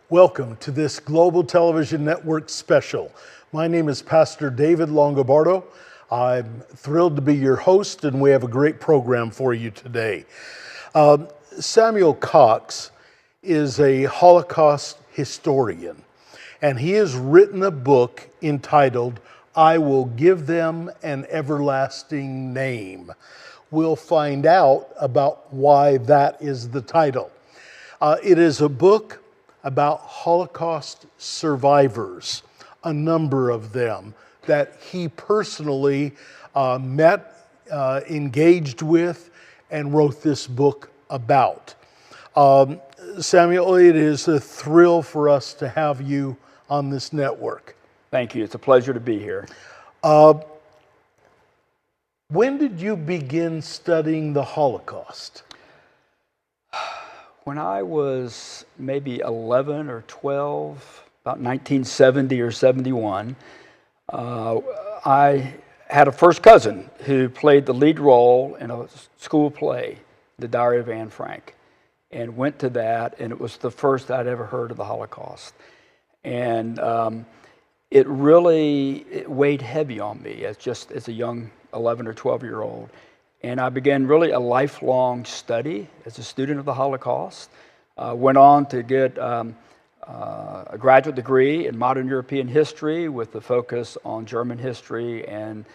Welcome to this Global Television Network special. My name is Pastor David Longobardo. I'm thrilled to be your host, and we have a great program for you today. Samuel Cox is a Holocaust historian, and he has written a book entitled, "I Will Give Them an Everlasting Name." We'll find out about why that is the title. It is a book about Holocaust survivors, a number of them that he personally met, engaged with, and wrote this book about. Samuel, it is a thrill for us to have you on this network. Thank you. It's a pleasure to be here. When did you begin studying the Holocaust? When I was maybe 11 or 12, about 1970 or 71, I had a first cousin who played the lead role in a school play, The Diary of Anne Frank, and went to that, and it was the first I'd ever heard of the Holocaust. And it weighed heavy on me as a young 11 or 12-year-old. And I began really a lifelong study as a student of the Holocaust. Went on to get a graduate degree in modern European history with a focus on German history, and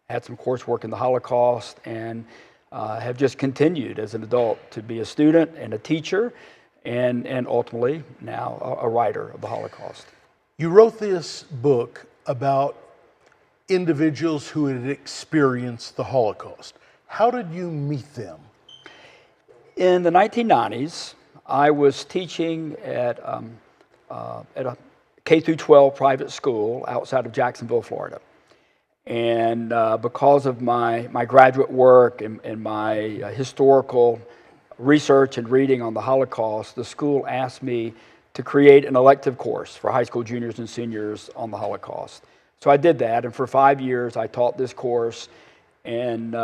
had some coursework in the Holocaust, and have just continued as an adult to be a student and a teacher, and ultimately now a writer of the Holocaust. You wrote this book about individuals who had experienced the Holocaust. How did you meet them? In the 1990s, I was teaching at a K-12 private school outside of Jacksonville, Florida. And because of my graduate work and my historical research and reading on the Holocaust, the school asked me to create an elective course for high school juniors and seniors on the Holocaust. So I did that, and for 5 years I taught this course. And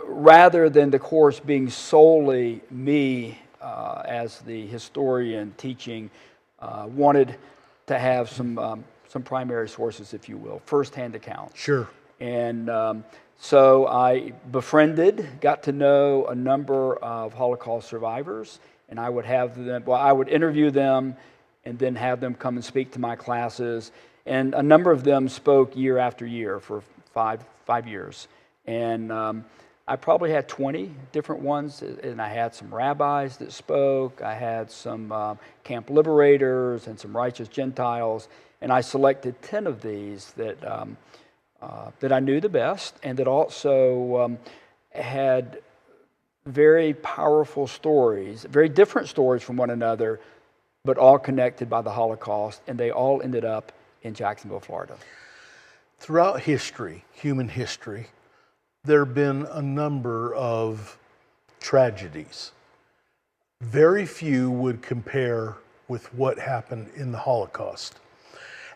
rather than the course being solely me as the historian teaching, wanted to have some primary sources, if you will, first-hand accounts. Sure. And so I got to know a number of Holocaust survivors, and I would interview them and then have them come and speak to my classes. And a number of them spoke year after year for five years. And I probably had 20 different ones, and I had some rabbis that spoke. I had some camp liberators and some righteous Gentiles, and I selected 10 of these that I knew the best, and that also had very powerful stories, very different stories from one another, but all connected by the Holocaust, and they all ended up in Jacksonville, Florida. Throughout history, human history, there have been a number of tragedies. Very few would compare with what happened in the Holocaust.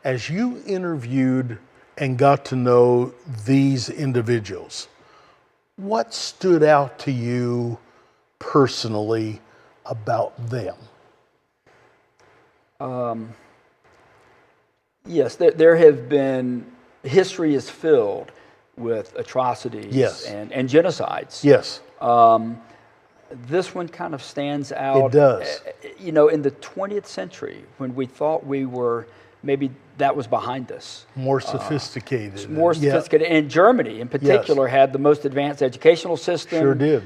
As you interviewed and got to know these individuals, what stood out to you personally about them? Yes, there have been, history is filled with atrocities, yes, and genocides. Yes. This one kind of stands out. It does. You know, in the 20th century, when we thought maybe that was behind us. More sophisticated. More sophisticated. And Germany, in particular, had the most advanced educational system. Sure did.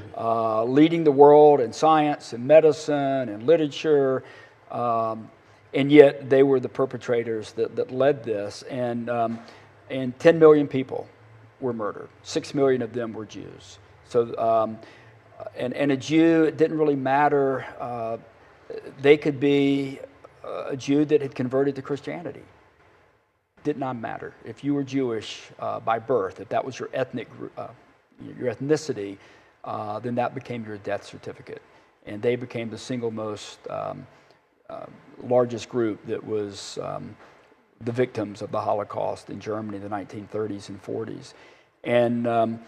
Leading the world in science and medicine and literature. And yet they were the perpetrators that led this. And 10 million people were murdered. 6 million of them were Jews. So, and a Jew, it didn't really matter. They could be a Jew that had converted to Christianity. Did not matter. If you were Jewish by birth, if that was your ethnicity, then that became your death certificate. And they became the single most largest group that was the victims of the Holocaust in Germany in the 1930s and 40s. And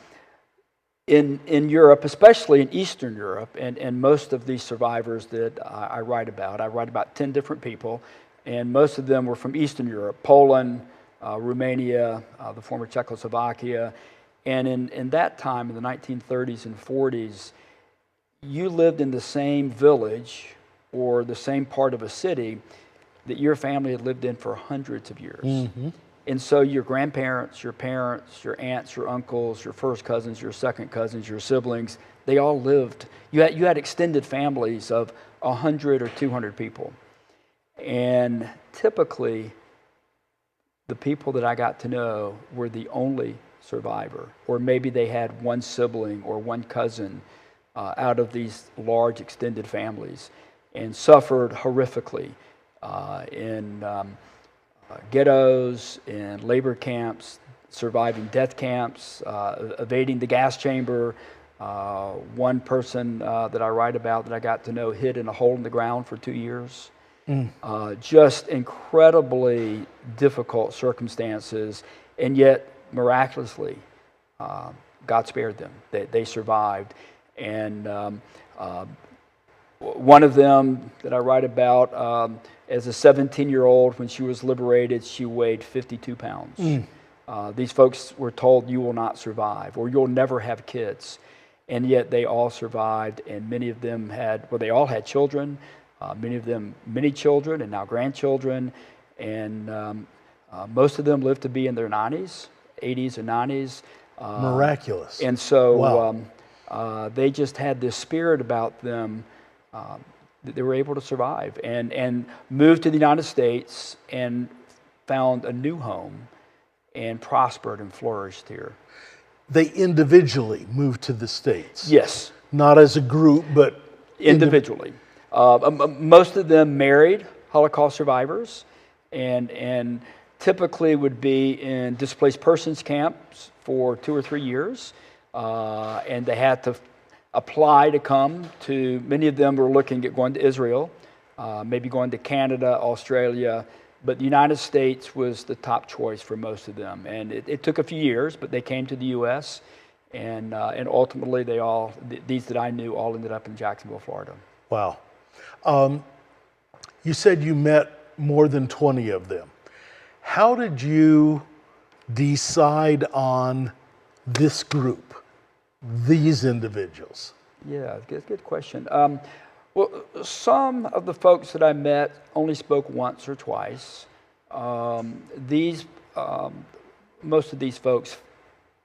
in Europe, especially in Eastern Europe, and most of these survivors that I write about 10 different people, and most of them were from Eastern Europe, Poland, Romania, the former Czechoslovakia. And in that time, in the 1930s and 40s, you lived in the same village or the same part of a city that your family had lived in for hundreds of years. Mm-hmm. And so your grandparents, your parents, your aunts, your uncles, your first cousins, your second cousins, your siblings, they all lived. You had extended families of 100 or 200 people. And typically, the people that I got to know were the only survivor, or maybe they had one sibling or one cousin out of these large extended families, and suffered horrifically in ghettos, in labor camps, surviving death camps, evading the gas chamber. One person that I write about that I got to know hid in a hole in the ground for 2 years. Just incredibly difficult circumstances, and yet miraculously, God spared them. They survived. And one of them that I write about, as a 17-year-old, when she was liberated, she weighed 52 pounds. These folks were told, you will not survive, or you'll never have kids. And yet they all survived, and many of them they all had children. Many of them, many children, and now grandchildren, and most of them lived to be in their 90s, 80s and 90s. Miraculous. And so wow. They just had this spirit about them that they were able to survive and moved to the United States and found a new home and prospered and flourished here. They individually moved to the States? Yes. Not as a group, but individually. Most of them married Holocaust survivors, and typically would be in displaced persons camps for 2 or 3 years, and they had to apply to come to. Many of them were looking at going to Israel, maybe going to Canada, Australia, but the United States was the top choice for most of them. And it took a few years, but they came to the U.S., and ultimately these that I knew all ended up in Jacksonville, Florida. Wow. You said you met more than 20 of them. How did you decide on this group, these individuals? Yeah, good question. Well, some of the folks that I met only spoke once or twice. Most of these folks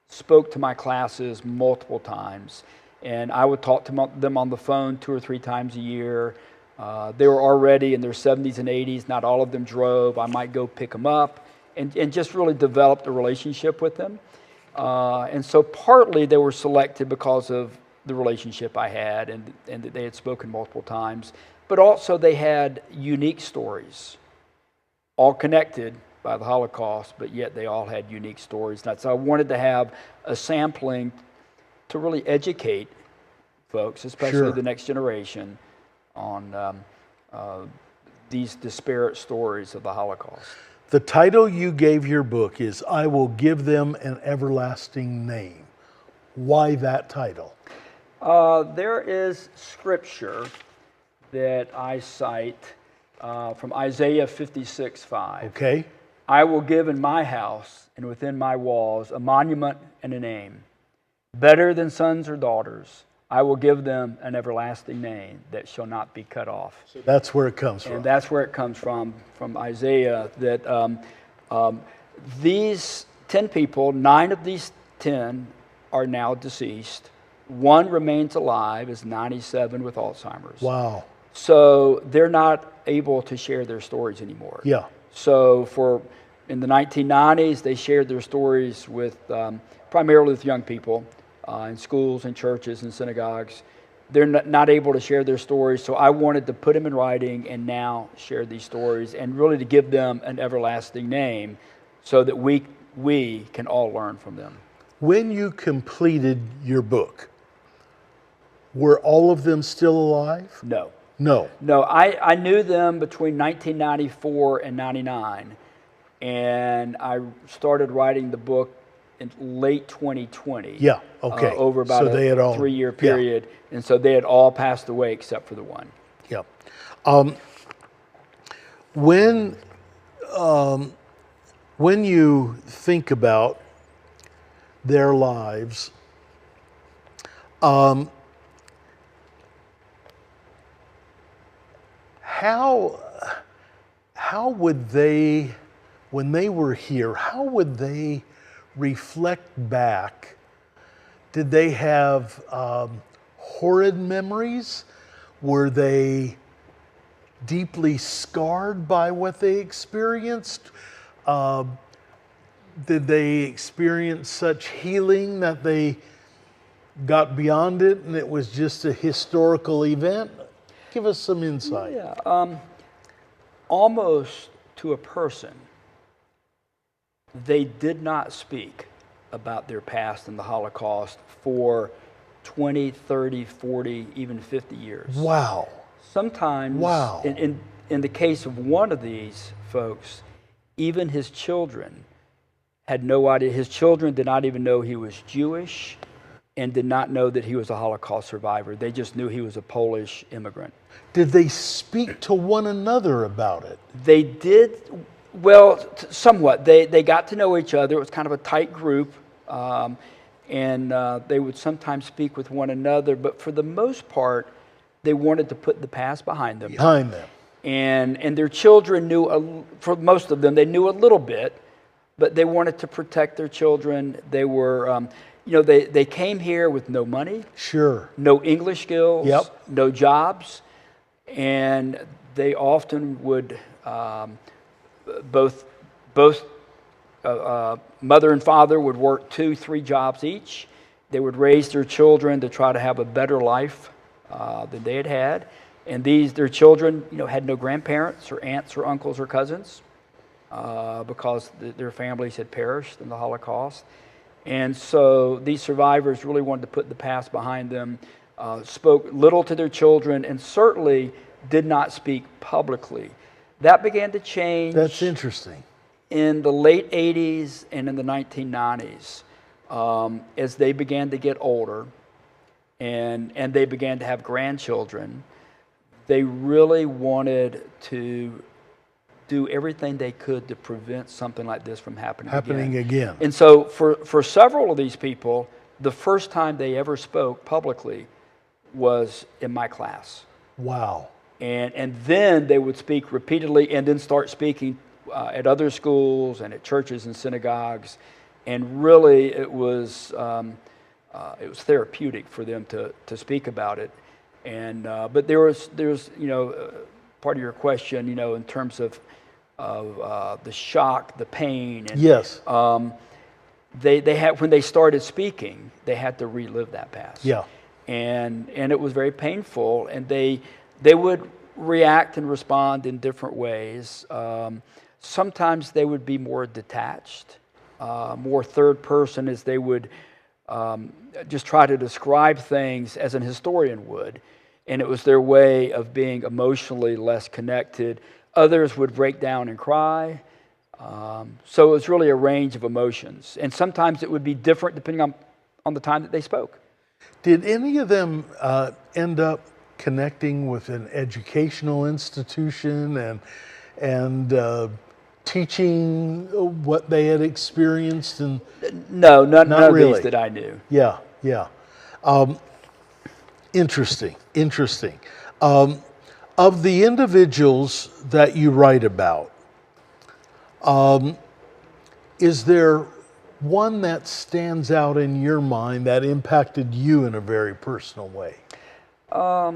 spoke to my classes multiple times, and I would talk to them on the phone 2 or 3 times a year. They were already in their 70s and 80s. Not all of them drove. I might go pick them up and just really developed a relationship with them. And so partly they were selected because of the relationship I had and that they had spoken multiple times. But also they had unique stories, all connected by the Holocaust, but yet they all had unique stories. And so I wanted to have a sampling to really educate folks, especially the next generation, on these disparate stories of the Holocaust. The title you gave your book is I Will Give Them an Everlasting Name. Why that title? There is scripture that I cite from Isaiah 56:5. Okay. I will give in my house and within my walls a monument and a name, better than sons or daughters. I will give them an everlasting name that shall not be cut off. So that's where it comes from. And that's where it comes from Isaiah, that these 10 people, 9 of these 10 are now deceased. 1 remains alive, is 97 with Alzheimer's. Wow. So they're not able to share their stories anymore. Yeah. So in the 1990s, they shared their stories with primarily with young people in schools and churches and synagogues. They're not able to share their stories, so I wanted to put them in writing and now share these stories and really to give them an everlasting name so that we can all learn from them. When you completed your book, were all of them still alive? No. No. No, I knew them between 1994 and 99, and I started writing the book in late 2020. Yeah, okay. Over about So they had all, 3-year period. And so they had all passed away except for the one. Yeah. When you think about their lives, how would they, when they were here, how would they reflect back? Did they have horrid memories? Were they deeply scarred by what they experienced? Did they experience such healing that they got beyond it and it was just a historical event? Give us some insight. Yeah, almost to a person, they did not speak about their past in the Holocaust for 20, 30, 40, even 50 years. Wow. Sometimes, Wow. in the case of one of these folks, even his children had no idea. His children did not even know he was Jewish and did not know that he was a Holocaust survivor. They just knew he was a Polish immigrant. Did they speak to one another about it? They did, well, somewhat. They got to know each other. It was kind of a tight group. And they would sometimes speak with one another. But for the most part, they wanted to put the past behind them. Behind them. And their children knew, for most of them, they knew a little bit, but they wanted to protect their children. They were, they came here with no money. Sure. No English skills. Yep. No jobs. And they often would, both mother and father would work 2-3 jobs each. They would raise their children to try to have a better life than they had had. And their children, had no grandparents or aunts or uncles or cousins because their families had perished in the Holocaust. And so these survivors really wanted to put the past behind them, spoke little to their children, and certainly did not speak publicly. That began to change. That's interesting. In the late 80s and in the 1990s, as they began to get older and they began to have grandchildren, they really wanted to do everything they could to prevent something like this from happening again. And so for several of these people, the first time they ever spoke publicly was in my class. Wow. And then they would speak repeatedly and then start speaking at other schools and at churches and synagogues. And really it was therapeutic for them to speak about it. And but there's part of your question, in terms of the shock, the pain. And, yes. They had, when they started speaking, they had to relive that past. Yeah. And it was very painful. And they would react and respond in different ways. Sometimes they would be more detached, more third person, as they would just try to describe things as an historian would. And it was their way of being emotionally less connected. Others would break down and cry. So it was really a range of emotions. And sometimes it would be different depending on the time that they spoke. Did any of them end up connecting with an educational institution and teaching what they had experienced? And no, none of really. These that I knew. Yeah. Interesting. Of the individuals that you write about, is there one that stands out in your mind that impacted you in a very personal way? A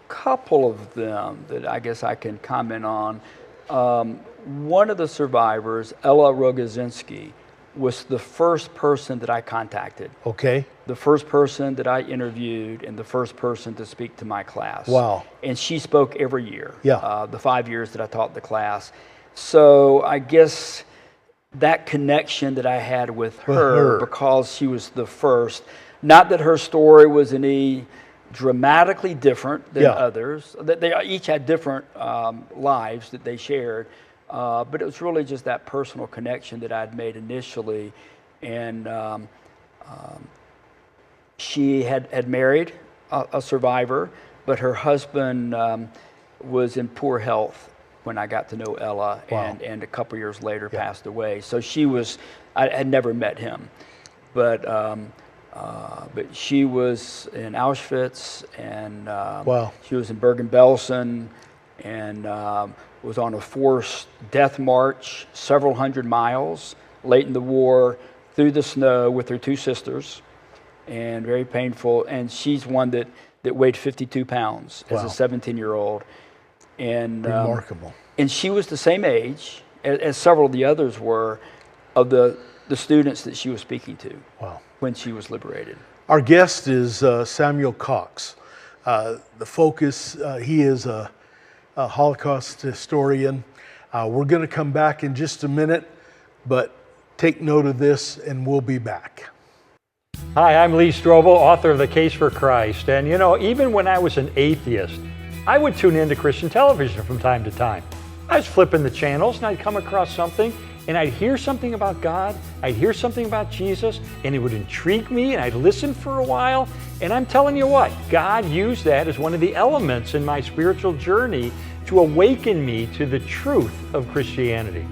couple of them that I guess I can comment on. One of the survivors, Ella Rogozinski, was the first person that I contacted. Okay. The first person that I interviewed and the first person to speak to my class. Wow. And she spoke every year. Yeah. The 5 years that I taught the class. So I guess that connection that I had with her, because she was the first, not that her story was any dramatically different than others. They each had different lives that they shared. But it was really just that personal connection that I'd made initially. And she had married a survivor, but her husband was in poor health when I got to know Ella, Wow. and a couple years later passed away. So she was, I had never met him, but she was in Auschwitz, and Wow. she was in Bergen-Belsen, and was on a forced death march several hundred miles late in the war through the snow with her two sisters, and very painful. And she's one that weighed 52 pounds as Wow. a 17-year-old. And Remarkable. and she was the same age as several of the others were of the students that she was speaking to. Wow. When she was liberated. Our guest is Samuel Cox. The focus, he is a Holocaust historian. We're going to come back in just a minute, but take note of this and we'll be back. Hi, I'm Lee Strobel, author of The Case for Christ. And you know, even when I was an atheist, I would tune into Christian television from time to time. I was flipping the channels and I'd come across something and I'd hear something about God, I'd hear something about Jesus, and it would intrigue me, and I'd listen for a while. And I'm telling you what, God used that as one of the elements in my spiritual journey to awaken me to the truth of Christianity.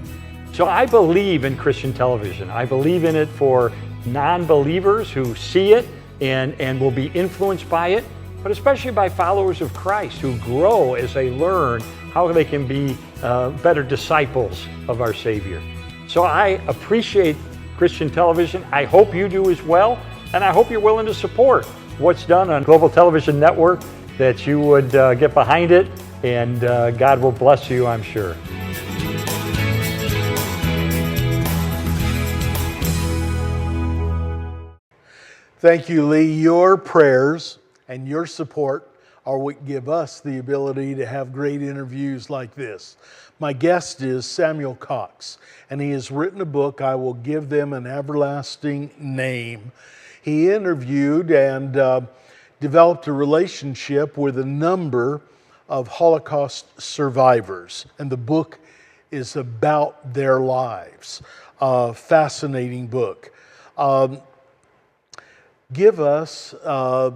So I believe in Christian television. I believe in it for non-believers who see it and will be influenced by it, but especially by followers of Christ who grow as they learn how they can be better disciples of our Savior. So I appreciate Christian television. I hope you do as well, and I hope you're willing to support what's done on Global Television Network, that you would get behind it, and God will bless you, I'm sure. Thank you, Lee. Your prayers and your support are what give us the ability to have great interviews like this. My guest is Samuel Cox, and he has written a book, I Will Give Them an Everlasting Name. He interviewed and developed a relationship with a number of Holocaust survivors, and the book is about their lives. A fascinating book. Give us a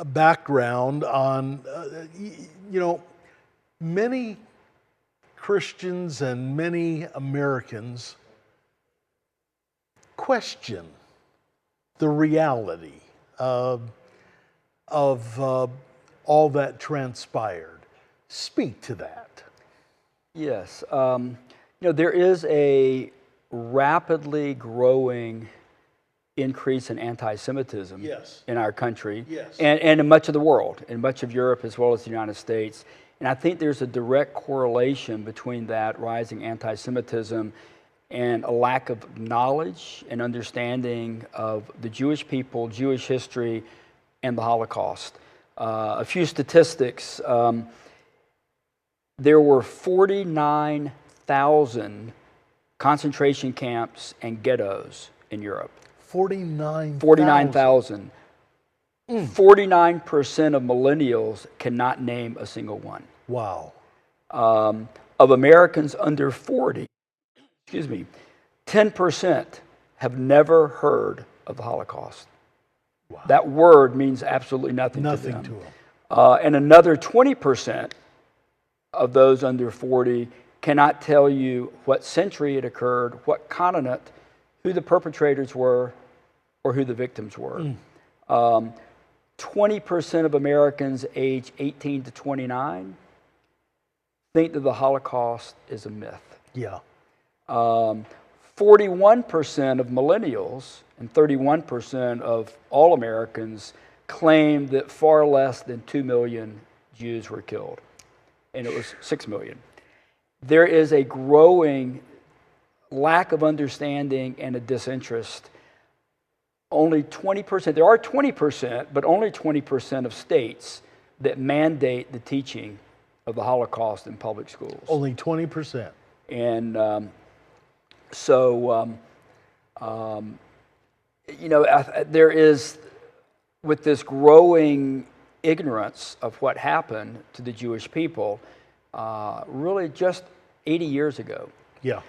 background on, many Christians and many Americans question the reality of all that transpired. Speak to that. Yes. There is a rapidly growing increase in anti-Semitism in our country and in much of the world, in much of Europe as well as the United States. And I think there's a direct correlation between that rising anti-Semitism and a lack of knowledge and understanding of the Jewish people, Jewish history, and the Holocaust. A few statistics. There were 49,000 concentration camps and ghettos in Europe. 49,000. 49,000. 49% of millennials cannot name a single one. Wow. Of Americans under 40, 10% have never heard of the Holocaust. Wow. That word means absolutely nothing to them. And another 20% of those under 40 cannot tell you what century it occurred, what continent, who the perpetrators were, or who the victims were. 20% of Americans age 18 to 29 think that the Holocaust is a myth. Yeah. 41% of millennials and 31% of all Americans claim that far less than 2 million Jews were killed, and it was 6 million. There is a growing lack of understanding and a disinterest. Only 20%, there are 20%, but only 20% of states that mandate the teaching of the Holocaust in public schools. Only 20%. And there is, with this growing ignorance of what happened to the Jewish people, really just 80 years ago. Yeah.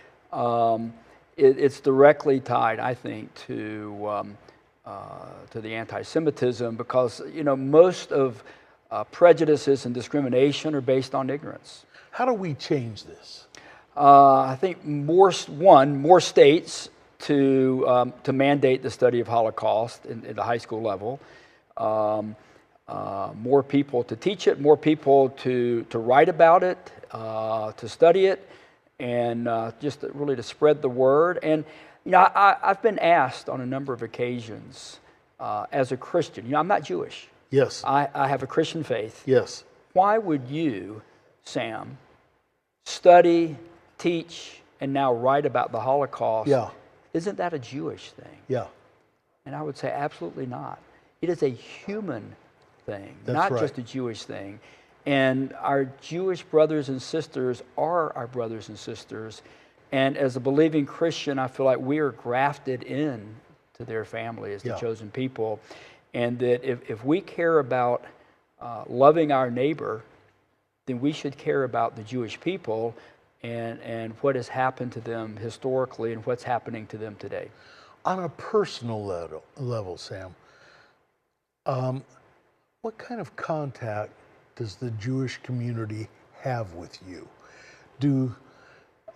it's directly tied, I think, to the anti-Semitism, because most of prejudices and discrimination are based on ignorance. How do we change this? I think more states to mandate the study of Holocaust at the high school level. More people to teach it, more people to write about it, to study it, and just really to spread the word. And I've been asked on a number of occasions as a Christian. I'm not Jewish. Yes. I have a Christian faith. Yes. Why would you, Sam, study, teach, and now write about the Holocaust? Yeah. Isn't that a Jewish thing? Yeah. And I would say absolutely not. It is a human thing, That's not right. just a Jewish thing. And our Jewish brothers and sisters are our brothers and sisters. And as a believing Christian, I feel like we are grafted in to their family as the chosen people. And that if we care about loving our neighbor, then we should care about the Jewish people and what has happened to them historically and what's happening to them today. On a personal level, Sam, what kind of contact does the Jewish community have with you?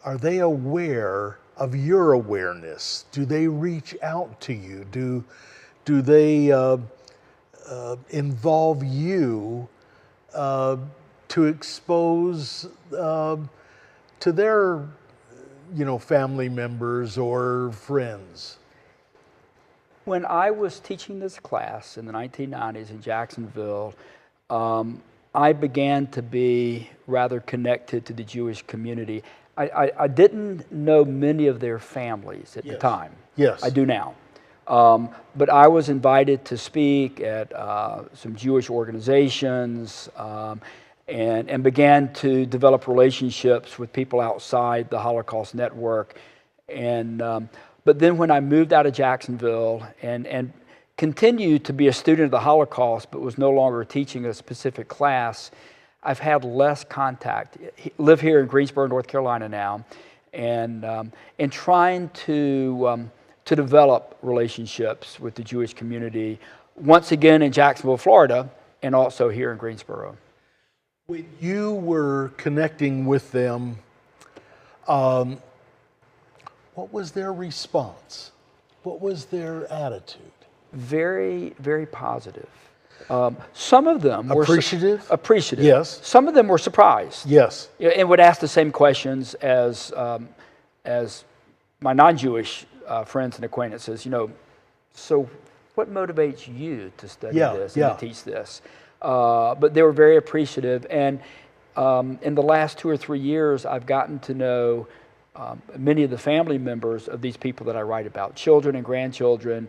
Are they aware of your awareness? Do they reach out to you? Do they involve you to expose to their family members or friends? When I was teaching this class in the 1990s in Jacksonville, I began to be rather connected to the Jewish community. I didn't know many of their families at the time. Yes. I do now. But I was invited to speak at some Jewish organizations and began to develop relationships with people outside the Holocaust network. But then when I moved out of Jacksonville and continued to be a student of the Holocaust, but was no longer teaching a specific class, I've had less contact. Live here in Greensboro, North Carolina now, and trying to develop relationships with the Jewish community, once again in Jacksonville, Florida, and also here in Greensboro. When you were connecting with them, what was their response? What was their attitude? Very, very positive. Some of them were appreciative. Yes. Some of them were surprised. Yes. And would ask the same questions as my non-Jewish friends and acquaintances. So what motivates you to study this and to teach this? But they were very appreciative. And in the last 2 or 3 years, I've gotten to know many of the family members of these people that I write about, children and grandchildren,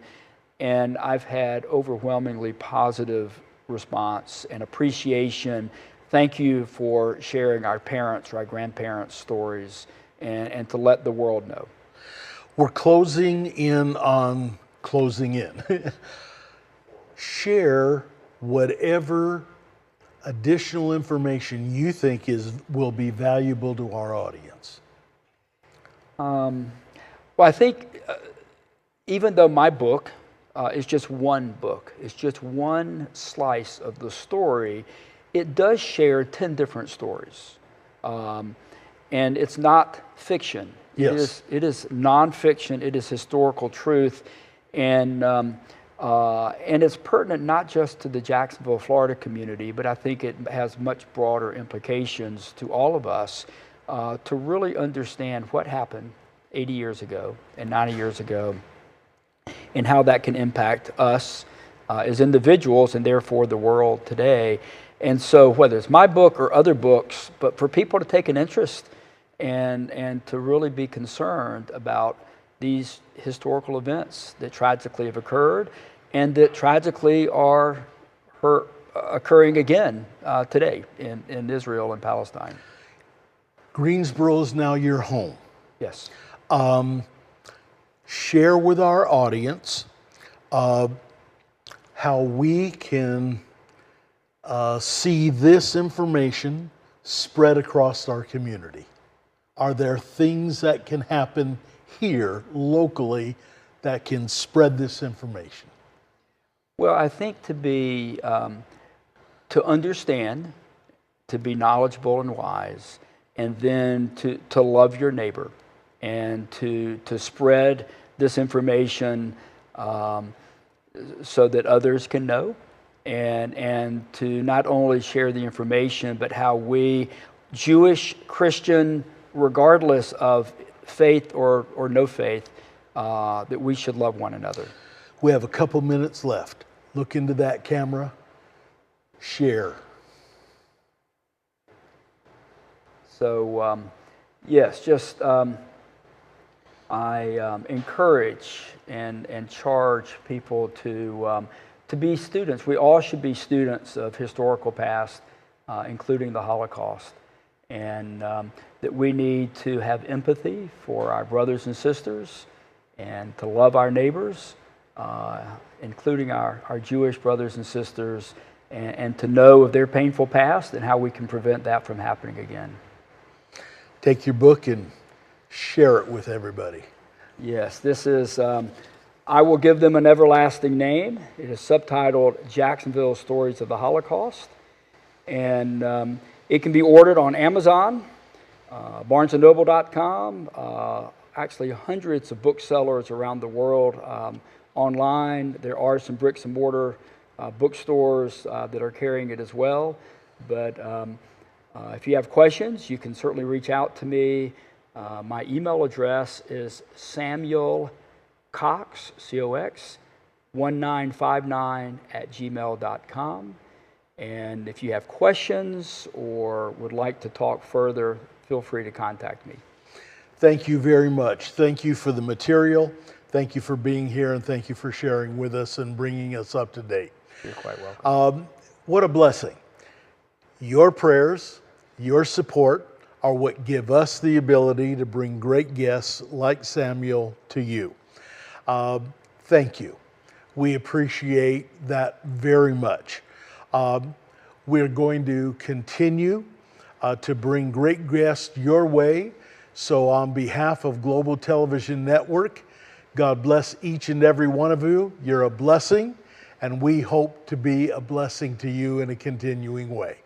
and I've had overwhelmingly positive response and appreciation. Thank you for sharing our parents' or our grandparents' stories and to let the world know. We're closing in on closing in. Share whatever additional information you think will be valuable to our audience. Well, I think even though my book is just one book, it's just one slice of the story, it does share 10 different stories. And it's not fiction. Yes. It is nonfiction, it is historical truth, and it's pertinent not just to the Jacksonville, Florida community, but I think it has much broader implications to all of us to really understand what happened 80 years ago and 90 years ago, and how that can impact us as individuals and therefore the world today. And so whether it's my book or other books, but for people to take an interest and to really be concerned about these historical events that tragically have occurred and that tragically are occurring again today in Israel and Palestine. Greensboro is now your home. Yes. Share with our audience how we can see this information spread across our community. Are there things that can happen here locally that can spread this information? Well, I think to understand, to be knowledgeable and wise, and then to love your neighbor, and to spread this information so that others can know, and to not only share the information, but how we, Jewish, Christian, regardless of faith or no faith, that we should love one another. We have a couple minutes left. Look into that camera. Share. So, yes, just I encourage and charge people to be students. We all should be students of historical past, including the Holocaust, and that we need to have empathy for our brothers and sisters, and to love our neighbors, including our Jewish brothers and sisters, and to know of their painful past and how we can prevent that from happening again. Take your book and share it with everybody. Yes, this is I Will Give Them an Everlasting Name. It is subtitled Jacksonville Stories of the Holocaust. And it can be ordered on Amazon, barnesandnoble.com, actually hundreds of booksellers around the world online. There are some bricks and mortar bookstores that are carrying it as well. But if you have questions, you can certainly reach out to me. My email address is Samuel Cox, C-O-X, 1959@gmail.com. And if you have questions or would like to talk further, feel free to contact me. Thank you very much. Thank you for the material. Thank you for being here, and thank you for sharing with us and bringing us up to date. You're quite welcome. What a blessing. Your prayers, your support are what give us the ability to bring great guests like Samuel to you. Thank you. We appreciate that very much. We're going to continue to bring great guests your way. So on behalf of Global Television Network, God bless each and every one of you. You're a blessing, and we hope to be a blessing to you in a continuing way.